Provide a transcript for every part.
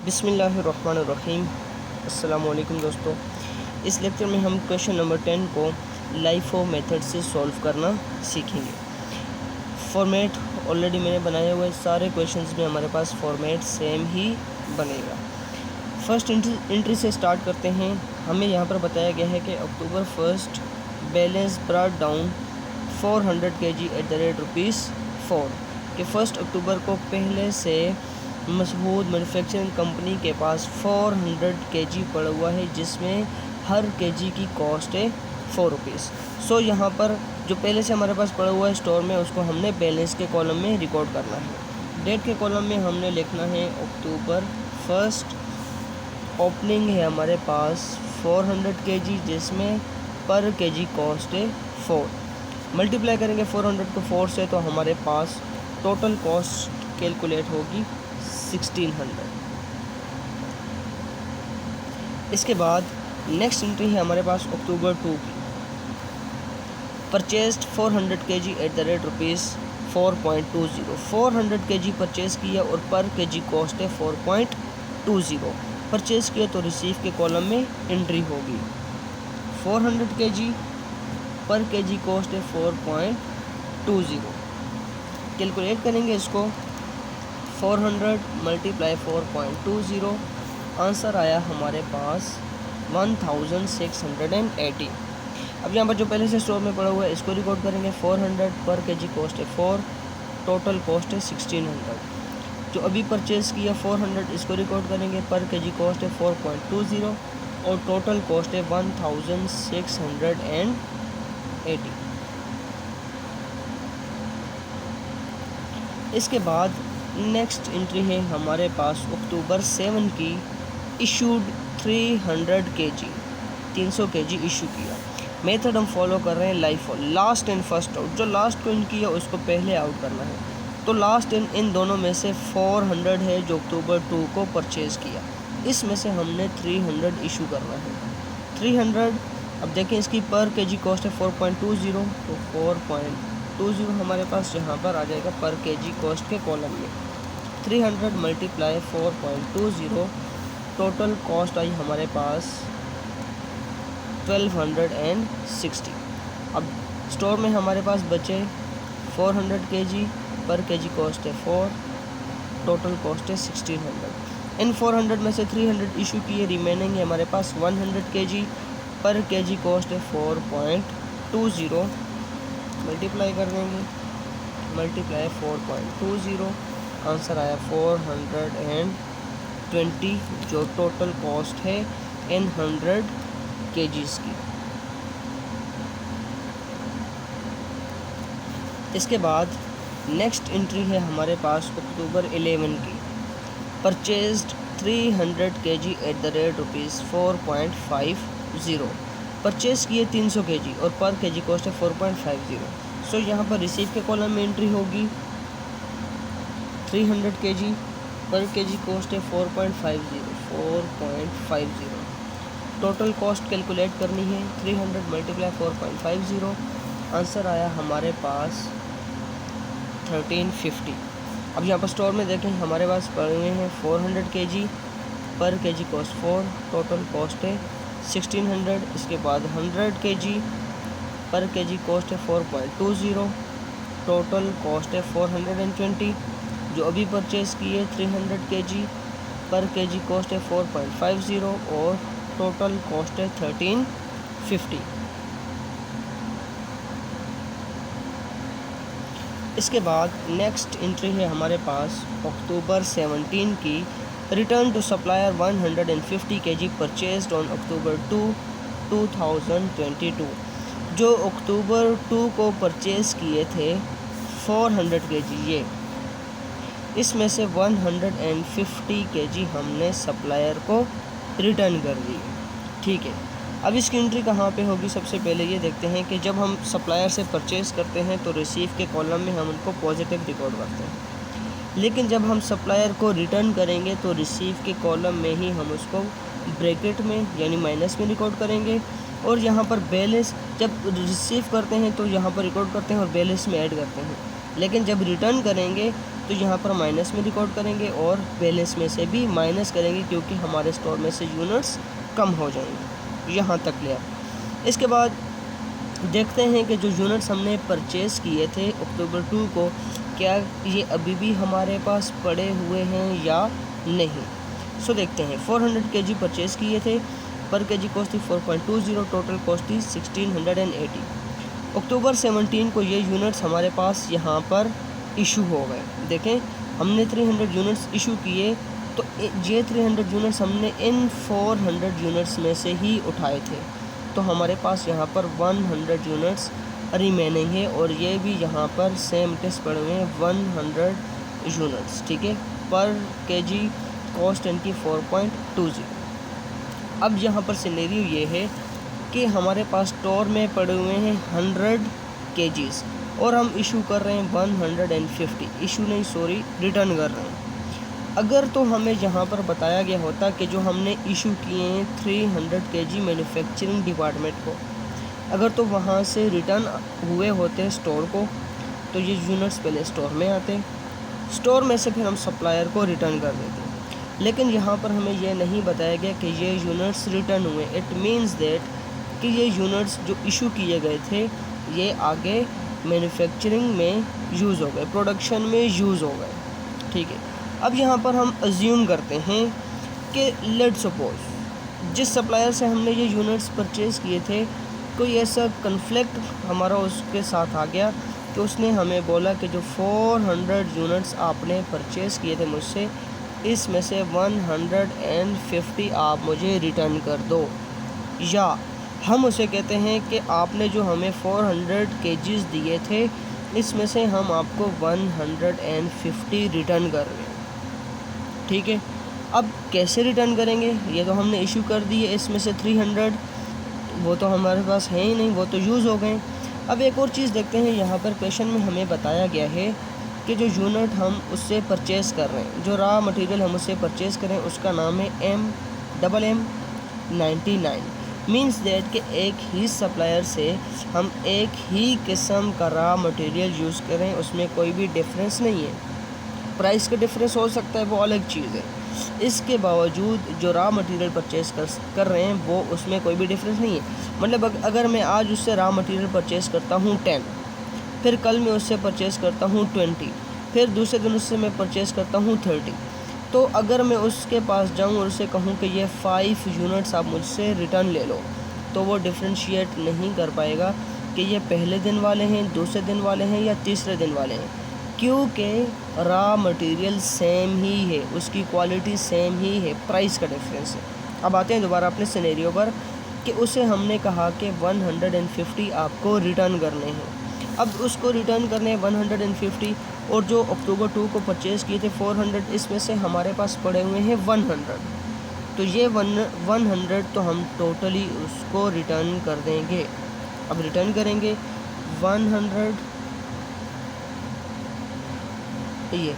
बिस्मिल्लाहिर्रहमानिर्रहीम। अस्सलाम वालेकुम दोस्तों। इस लेक्चर में हम क्वेश्चन नंबर 10 को लाइफो मेथड से सॉल्व करना सीखेंगे। फॉर्मेट ऑलरेडी मैंने बनाया हुआ है, सारे क्वेश्चंस में हमारे पास फॉर्मेट सेम ही बनेगा। फर्स्ट एंट्री से स्टार्ट करते हैं। हमें यहाँ पर बताया गया है कि अक्टूबर 1 balance brought down 400 kg at the rate ₹4 कि 1 अक्टूबर को पहले से मशहूर मैन्युफैक्चरिंग कंपनी के पास 400 kg पड़ा हुआ है, जिसमें हर kg की कॉस्ट है ₹4। सो यहाँ पर जो पहले से हमारे पास पड़ा हुआ है स्टोर में, उसको हमने बैलेंस के कॉलम में रिकॉर्ड करना है। डेट के कॉलम में हमने लिखना है अक्टूबर 1। ओपनिंग है हमारे पास 400 kg, जिसमें पर kg कॉस्ट है 4। मल्टीप्लाई करेंगे 400 को 4 से, तो हमारे पास टोटल कॉस्ट कैलकुलेट होगी 1600। इसके बाद नेक्स्ट एंट्री है हमारे पास अक्टूबर 2 की। Purchased 400 kg at the rate ₹4.20। 400 kg purchase किया और पर kg कॉस्ट है 4.20। परचेज़ किया तो रिसीव के कॉलम में एंट्री होगी 400 kg पर kg कॉस्ट है 4.20। कैलकुलेट करेंगे इसको 400 मल्टीप्लाई 4.20, आंसर आया हमारे पास 1680। अब यहाँ पर जो पहले से स्टोर में पड़ा हुआ है इसको रिकॉर्ड करेंगे। 400 पर kg कॉस्ट है 4, टोटल कॉस्ट है 1600। जो अभी परचेज़ किया 400, इसको रिकॉर्ड करेंगे। पर kg कॉस्ट है 4.20 और टोटल कॉस्ट है 1680। इसके बाद नेक्स्ट एंट्री है हमारे पास अक्टूबर 7 की। इशूड 300 kg, 300 kg इशू किया। मेथड हम फॉलो कर रहे हैं LIFO, last in first out. जो लास्ट को इन किया उसको पहले आउट करना है। तो लास्ट इन दोनों में से 400 है जो अक्टूबर 2 को परचेज़ किया, इसमें से हमने 300 इशू करना है। 300, अब देखें इसकी पर kg कॉस्ट है 4.20, तो 4.20 हमारे पास यहाँ पर आ जाएगा पर kg कॉस्ट के कॉलम में। 300 मल्टीप्लाई 4.20, टोटल कॉस्ट आई हमारे पास 1260। अब स्टोर में हमारे पास बचे 400 kg, पर kg कॉस्ट है 4, टोटल कॉस्ट है 1600। इन 400 में से 300 इशू किए, रिमेनिंग है हमारे पास 100 kg, पर kg कॉस्ट है 4.20। मल्टीप्लाई कर देंगे, मल्टीप्लाई 4.20, आंसर आया 420, जो टोटल कॉस्ट है इन 100 kgs की। इसके बाद नेक्स्ट एंट्री है हमारे पास अक्टूबर 11 की। Purchased 300 kg at the rate ₹4.50। Purchase किए 300 kg और पर kg कॉस्ट है 4.50। सो यहाँ पर रिसीव के कॉलम में एंट्री होगी 300 kg, पर kg कॉस्ट है 4.50। टोटल कॉस्ट कैलकुलेट करनी है। 300 मल्टीप्लाई 4.50, आंसर आया हमारे पास 1350। अब यहाँ पर स्टोर में देखें हमारे पास पड़े हुए हैं 400 kg, पर kg कॉस्ट 4, टोटल कॉस्ट है 1600। इसके बाद 100 kg, पर kg कॉस्ट है 4.20, टोटल कॉस्ट है 420। जो अभी परचेज़ किए 300 kg, पर kg कॉस्ट है 4.50 और टोटल कॉस्ट है 1350। इसके बाद नेक्स्ट एंट्री है हमारे पास अक्टूबर 17 की। Return to supplier 150 kg purchased on October 2, 2022। जो अक्टूबर 2 को परचेज़ किए थे 400 kg, ये इसमें से 150 kg हमने सप्लायर को रिटर्न कर दी। ठीक है, अब इसकी एंट्री कहाँ पे होगी? सबसे पहले ये देखते हैं कि जब हम सप्लायर से परचेज़ करते हैं तो रिसीव के कॉलम में हम उनको पॉजिटिव रिकॉर्ड करते हैं, लेकिन जब हम सप्लायर को रिटर्न करेंगे तो रिसीव के कॉलम में ही हम उसको ब्रैकेट में यानी माइनस में रिकॉर्ड करेंगे। और यहाँ पर बैलेंस जब रिसीव करते हैं तो यहाँ पर रिकॉर्ड करते हैं और बैलेंस में ऐड करते हैं। लेकिन जब रिटर्न करेंगे तो यहाँ पर माइनस में रिकॉर्ड करेंगे और बैलेंस में से भी माइनस करेंगे, क्योंकि हमारे स्टोर में से यूनिट्स कम हो जाएंगे। यहाँ तक क्लियर। इसके बाद देखते हैं कि जो यूनिट्स हमने परचेज़ किए थे अक्टूबर 2 को, क्या ये अभी भी हमारे पास पड़े हुए हैं या नहीं। सो देखते हैं। 400 kg परचेज़ किए थे, पर केजी कॉस्ट थी 4.20, टोटल कॉस्ट थी 1680। अक्टूबर 17 को ये यूनिट्स हमारे पास यहाँ पर इशू हो गए। देखें, हमने 300 यूनिट्स इशू किए, तो ये 300 यूनिट्स हमने इन 400 यूनिट्स में से ही उठाए थे, तो हमारे पास यहाँ पर 100 यूनिट्स रिमेनिंग है, और ये भी यहाँ पर सेम टेस्ट पड़े हुए हैं 100 यूनिट्स। ठीक है, पर केजी कॉस्ट इनकी 4.20। अब यहाँ पर सिनेरियो ये है कि हमारे पास स्टोर में पड़े हुए हैं 100 केजीज़ और हम इशू कर रहे हैं 150, इशू नहीं सॉरी रिटर्न कर रहे हैं। अगर तो हमें यहाँ पर बताया गया होता कि जो हमने इशू किए हैं 300 केजी मैन्युफैक्चरिंग डिपार्टमेंट को, अगर तो वहाँ से रिटर्न हुए होते स्टोर को, तो ये यूनिट्स पहले स्टोर में आते, स्टोर में से फिर हम सप्लायर को रिटर्न कर देते। लेकिन यहाँ पर हमें यह नहीं बताया गया कि ये यूनिट्स रिटर्न हुए। इट मीन्स दैट कि ये यूनिट्स जो इशू किए गए थे ये आगे मैन्युफैक्चरिंग में यूज़ हो गए, प्रोडक्शन में यूज़ हो गए। ठीक है, अब यहाँ पर हम अज्यूम करते हैं कि लेट सपोज जिस सप्लायर से हमने ये यूनिट्स परचेज़ किए थे, कोई ऐसा कन्फ्लिक्ट हमारा उसके साथ आ गया कि उसने हमें बोला कि जो 400 यूनिट्स आपने परचेज़ किए थे मुझसे, इसमें से 150 आप मुझे रिटर्न कर दो। या हम उसे कहते हैं कि आपने जो हमें 400 केजीज़ दिए थे, इसमें से हम आपको 150 रिटर्न कर रहे हैं। ठीक है, अब कैसे रिटर्न करेंगे? ये तो हमने इशू कर दिए, इसमें से 300 वो तो हमारे पास है ही नहीं, वो तो यूज़ हो गए। अब एक और चीज़ देखते हैं, यहाँ पर क्वेश्चन में हमें बताया गया है कि जो यूनिट हम उससे परचेज़ कर रहे हैं, जो रॉ मटेरियल हम उससे परचेज़ करें, उसका नाम है MM99। मीन्स दैट कि एक ही सप्लायर से हम एक ही किस्म का रॉ मटेरियल यूज़ करें, उसमें कोई भी डिफरेंस नहीं है। प्राइस का डिफरेंस हो सकता है, वो अलग चीज़ है। इसके बावजूद जो रॉ मटेरियल परचेज़ कर रहे हैं वो उसमें कोई भी डिफरेंस नहीं है। मतलब अगर मैं आज उससे रॉ मटेरियल परचेज़ करता हूँ 10, फिर कल मैं उससे परचेज़ करता हूँ 20, फिर दूसरे दिन उससे मैं परचेज़ करता हूँ 30, तो अगर मैं उसके पास जाऊँ और उसे कहूँ कि ये 5 यूनिट्स आप मुझसे रिटर्न ले लो, तो वो डिफ्रेंशिएट नहीं कर पाएगा कि ये पहले दिन वाले हैं, दूसरे दिन वाले हैं या तीसरे दिन वाले हैं, क्योंकि रॉ मटेरियल सेम ही है, उसकी क्वालिटी सेम ही है, प्राइस का डिफरेंस है। अब आते हैं दोबारा अपने सिनेरियो पर कि उसे हमने कहा कि 150 आपको रिटर्न करने हैं। अब उसको रिटर्न करने हैं 150, और जो अक्टूबर 2 को परचेज़ किए थे 400, इसमें से हमारे पास पड़े हुए हैं 100, तो ये 100 तो हम टोटली उसको रिटर्न कर देंगे। अब रिटर्न करेंगे 100, ये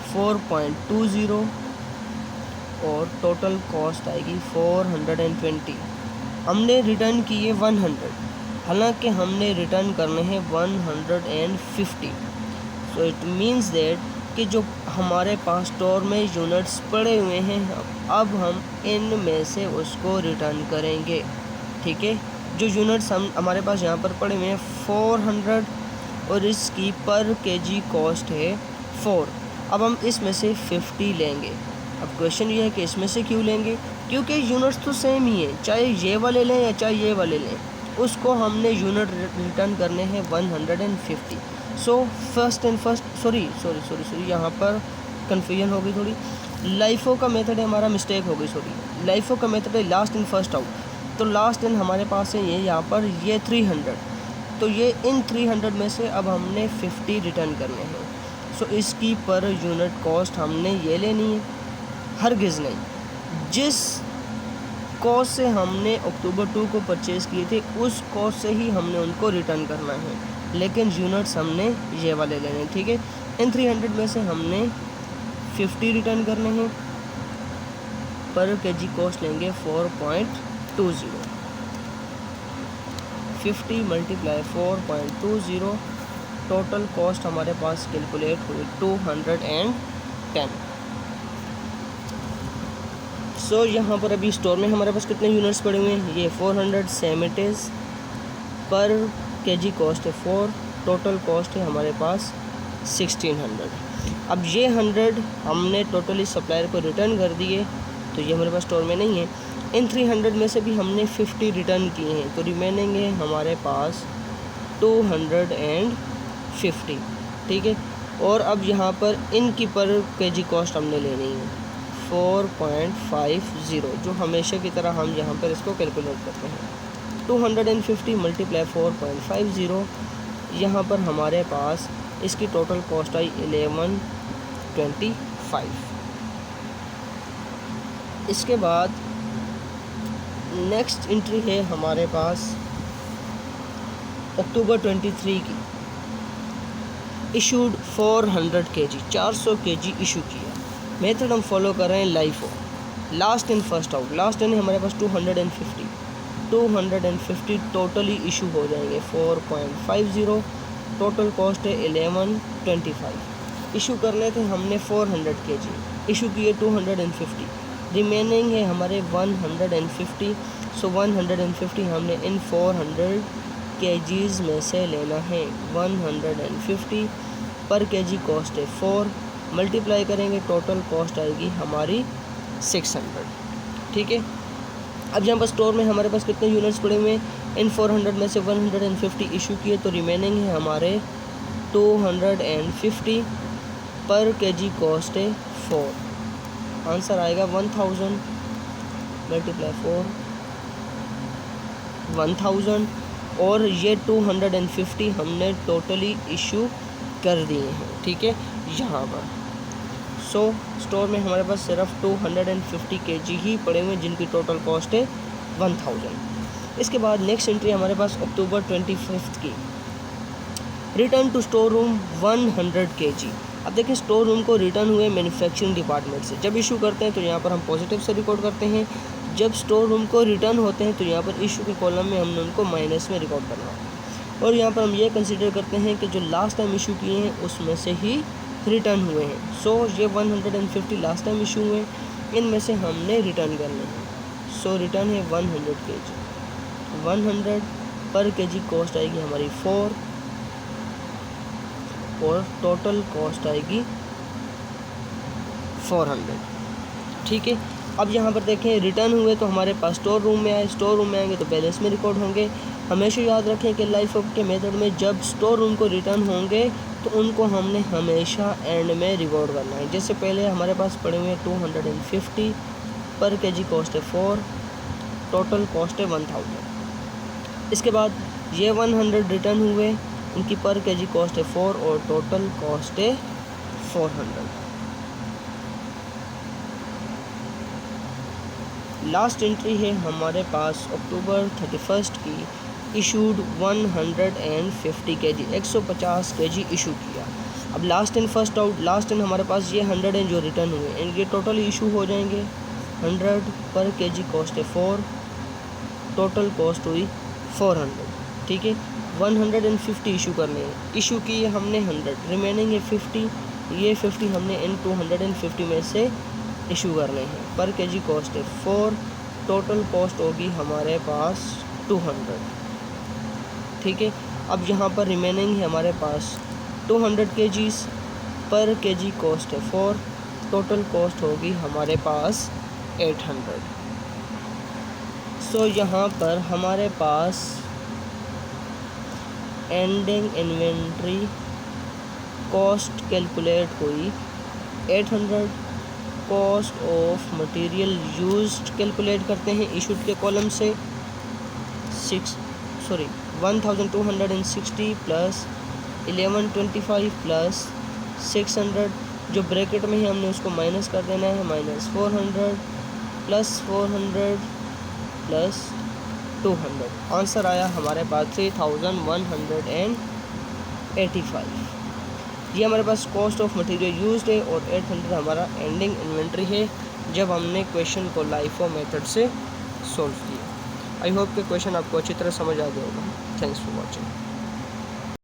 4.20 और टोटल कॉस्ट आएगी 420। हमने रिटर्न किए 100, हालांकि हमने रिटर्न करने हैं 150। सो इट मीन्स दैट कि जो हमारे पास स्टोर में यूनिट्स पड़े हुए हैं, अब हम इनमें से उसको रिटर्न करेंगे। ठीक है, जो यूनिट्स हमारे पास यहाँ पर पड़े हुए हैं 400 और इसकी पर केजी कॉस्ट है 4। अब हम इसमें से 50 लेंगे। अब क्वेश्चन ये है कि इसमें से क्यों लेंगे, क्योंकि यूनिट्स तो सेम ही है, चाहे ये वाले लें या चाहे ये वाले लें, उसको हमने यूनिट रिटर्न करने हैं 150। सो फर्स्ट सॉरी यहाँ पर कन्फ्यूजन हो गई थोड़ी। लाइफो का मेथड है, हमारा मिस्टेक हो गई, सॉरी। लाइफो का मेथड है लास्ट इन फर्स्ट आउट, तो लास्ट इन हमारे पास है ये यहाँ पर ये 300, तो ये इन 300 में से अब हमने 50 रिटर्न करने हैं। सो इसकी पर यूनिट कॉस्ट हमने ये लेनी है, हरगिज़ नहीं। जिस कॉस्ट से हमने अक्टूबर 2 को परचेज़ किए थे उस कॉस्ट से ही हमने उनको रिटर्न करना है, लेकिन यूनिट्स हमने ये वाले लेने हैं। ठीक है, इन 300 में से हमने 50 रिटर्न करने हैं, पर केजी कॉस्ट लेंगे 4.20। 50 × 4.20 टोटल कॉस्ट हमारे पास कैलकुलेट हुई 210। सो यहाँ पर अभी स्टोर में हमारे पास कितने यूनिट्स पड़े हुए हैं, ये 400 सेम इट इज़, पर केजी कॉस्ट है 4, टोटल कॉस्ट है हमारे पास 1600। अब ये 100 हमने टोटली सप्लायर को रिटर्न कर दिए, तो ये हमारे पास स्टोर में नहीं है। इन 300 में से भी हमने 50 रिटर्न किए हैं, तो रिमेनिंग है हमारे पास 250, ठीक है। और अब यहाँ पर इनकी पर केजी कॉस्ट हमने लेनी है 4.50, जो हमेशा की तरह हम यहाँ पर इसको कैलकुलेट करते हैं। 250 मल्टीप्लाई 4.50, यहाँ पर हमारे पास इसकी टोटल कॉस्ट आई 1125। इसके बाद नेक्स्ट एंट्री है हमारे पास अक्टूबर 23 की, इशूड 400 kg, 400 kg इशू किया। मेथड हम फॉलो कर रहे हैं LIFO, last in first out. Last in हमारे पास 250 टोटली इशू हो जाएंगे 4.50, टोटल कॉस्ट है 1125। इशू करने थे हमने 400 kg, इशू किए 250, रिमेनिंग है हमारे 150। सो 150 हमने इन 400 kgs में से लेना है 150, पर केजी कॉस्ट है 4, मल्टीप्लाई करेंगे टोटल कॉस्ट आएगी हमारी 600, ठीक है। अब यहाँ पर स्टोर में हमारे पास कितने यूनिट्स पड़े हुए हैं, इन 400 में से 150 इशू किए, तो रिमेनिंग है हमारे 250, पर केजी कॉस्ट है 4। आंसर आएगा 1000 मल्टीप्लाई 4, 1000, और ये 250 हमने टोटली इशू कर दिए हैं, ठीक है, यहाँ पर। सो स्टोर में हमारे पास सिर्फ 250 kg ही पड़े हुए हैं, जिनकी टोटल कॉस्ट है 1000। इसके बाद नेक्स्ट एंट्री हमारे पास अक्टूबर 25 की, return to store room 100 kg। अब देखें, स्टोर रूम को रिटर्न हुए मैन्युफैक्चरिंग डिपार्टमेंट से। जब इशू करते हैं तो यहाँ पर हम पॉजिटिव से रिकॉर्ड करते हैं, जब स्टोर रूम को रिटर्न होते हैं तो यहाँ पर इशू के कॉलम में हमने उनको माइनस में रिकॉर्ड करना है। और यहाँ पर हम ये कंसिडर करते हैं कि जो लास्ट टाइम इशू किए हैं उसमें से ही रिटर्न हुए हैं। सो ये 150 लास्ट टाइम इशू हुए, इनमें से हमने रिटर्न करने हैं। सो रिटर्न है 100 kg, 100 पर केजी कॉस्ट आएगी हमारी 4, और टोटल कॉस्ट आएगी 400, ठीक है। अब यहाँ पर देखें, रिटर्न हुए तो हमारे पास स्टोर रूम में आए, स्टोर रूम में आएंगे तो बैलेंस में रिकॉर्ड होंगे। हमेशा याद रखें कि लाइफ ऑफ के मेथड में जब स्टोर रूम को रिटर्न होंगे तो उनको हमने हमेशा एंड में रिकॉर्ड करना है। जैसे पहले हमारे पास पड़े हुए 250, पर केजी कॉस्ट है 4, टोटल कॉस्ट है 1000। इसके बाद ये 100 रिटर्न हुए, इनकी पर केजी कॉस्ट है 4, और टोटल कॉस्ट है 400। लास्ट एंट्री है हमारे पास अक्टूबर 31 की, इशूड 150 kg, 150 kg इशू किया। अब last in first out, last in हमारे पास ये 100 हैं जो रिटर्न हुए, इनके टोटल इशू हो जाएंगे 100, पर केजी कॉस्ट है 4, टोटल कॉस्ट हुई 400, ठीक है। 150 इशू करने हैं, इशू किए हमने 100, रिमेनिंग है 50, ये 50 हमने इन 250 में से इशू करने हैं, पर केजी कॉस्ट है 4, टोटल कॉस्ट होगी हमारे पास 200, ठीक है। अब यहाँ पर रिमेनिंग है हमारे पास 200 kgs, पर केजी कॉस्ट है 4, टोटल कॉस्ट होगी हमारे पास 800। सो यहाँ पर हमारे पास एंडिंग इन्वेंट्री कॉस्ट कैलकुलेट हुई 800, cost of material used calculate करते हैं इशूड के कॉलम से 1260 प्लस 1125 प्लस 600, जो ब्रैकेट में ही हमने उसको माइनस कर देना है, -400 प्लस 400 प्लस 200। आंसर आया हमारे पास 3185। ये हमारे पास कॉस्ट ऑफ मटेरियल यूज्ड है, और 800 हमारा एंडिंग इन्वेंट्री है जब हमने क्वेश्चन को लाइफो मेथड से सॉल्व किया। आई होप कि क्वेश्चन आपको अच्छी तरह समझ आ गया होगा। Thanks for watching.